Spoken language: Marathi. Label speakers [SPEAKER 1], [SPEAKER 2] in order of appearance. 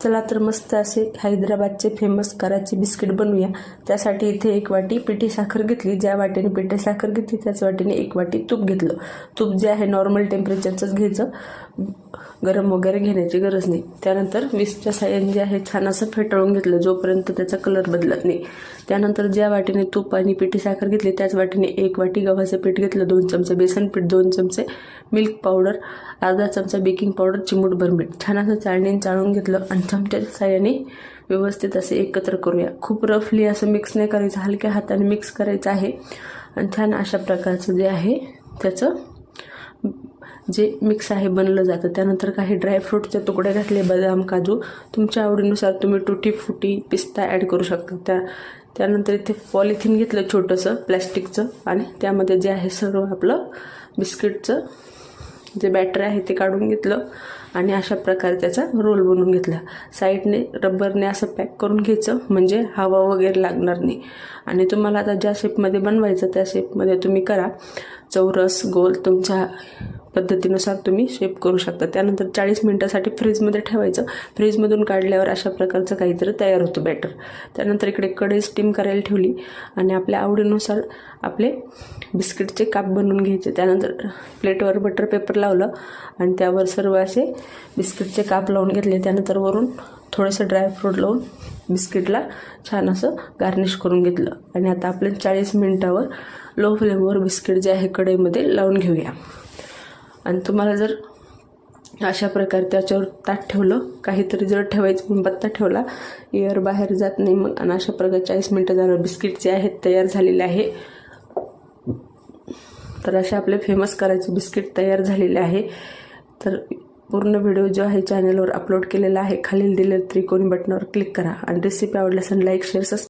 [SPEAKER 1] चला तर मस्त असे हैदराबादचे फेमस कराची बिस्किट बनवूया। त्यासाठी इथे 1 वाटी पिठी साखर घेतली। ज्या वाटीने पिठी साखर घेतली त्याच वाटीने 1 वाटी तूप घेतलं। तूप जे आहे नॉर्मल टेम्परेचरचंच घ्यायचं, गरम वगैरे घेण्याची गरज नाही। त्यानंतर विस्कच्या साहाय्याने जे आहे छान असं फेटाळून घेतलं जोपर्यंत त्याचा कलर बदलत नाही। त्यानंतर ज्या वाटीने तूप आणि पिठी साखर घेतली त्याच वाटीने 1 वाटी गव्हाचं पीठ घेतलं, 2 चमचे बेसन पीठ, 2 चमचे मिल्क पावडर, अर्धा चमचा बेकिंग पावडर, चिमूटभर मीठ छान असं चाळणीने चाळून घेतलं आणि चमच्याच्या साहाय्याने व्यवस्थित असे एकत्र करूया। खूप रफली असं मिक्स नाही करायचं, हलक्या हाताने मिक्स करायचं आहे आणि छान अशा प्रकारचं जे आहे त्याचं जे मिक्स आहे बनलं जातं। त्यानंतर काही ड्रायफ्रूटचे तुकडे घातले, बदाम, काजू, तुमच्या आवडीनुसार तुम्ही टुटी फुटी पिस्ता ॲड करू शकता। त्यानंतर इथे पॉलिथिन घेतलं छोटंसं प्लॅस्टिकचं आणि त्यामध्ये जे आहे सर्व आपलं बिस्किटचं जे बॅटर आहे ते काढून घेतलं आणि अशा प्रकारे त्याचा रोल बनवून घेतला। साईडने रबरने असं पॅक करून घ्यायचं म्हणजे हवा वगैरे लागणार नाही। आणि तुम्हाला आता ज्या शेपमध्ये बनवायचं त्या शेपमध्ये तुम्ही करा, चौरस, गोल तुमच्या पद्धतीनुसार तुम्ही शेप करू शकता। त्यानंतर 40 मिनिटासाठी फ्रीजमध्ये ठेवायचं। फ्रीजमधून काढल्यावर अशा प्रकारचं काहीतरी तयार होतं बॅटर। त्यानंतर इकडे कढई स्टीम करायला ठेवली आणि आपल्या आवडीनुसार आपले बिस्किटचे काप बनवून घ्यायचे। त्यानंतर प्लेटवर बटर पेपर लावलं आणि त्यावर सर्व असे बिस्किटचे काप लावून घेतले। त्यानंतर वरून थोडंसं ड्रायफ्रूट लावून बिस्किटला छान असं गार्निश करून घेतलं आणि आता आपले 40 मिनिटावर लो फ्लेमवर बिस्किट जे आहे कढईमध्ये लावून घेऊया। आणि तुम्हाला जर अशा प्रकारे त्याच्यावर ताट ठेवलं, काहीतरी जर ठेवायचं पण बत्ता ठेवला, एअर बाहेर जात नाही मग। आणि अशा प्रकारे 40 मिनिटं झाल्यावर बिस्किट जे आहेत तयार झालेले आहे। तर अशा आपले फेमस करायचे बिस्किट तयार झालेले आहे। तर पूर्ण व्हिडिओ जो आहे चॅनलवर अपलोड केलेला आहे, खालील दिलेल्या त्रिकोणी बटनावर क्लिक करा आणि रेसिपी आवडल्यास लाईक, शेअर, सबस्क्राईब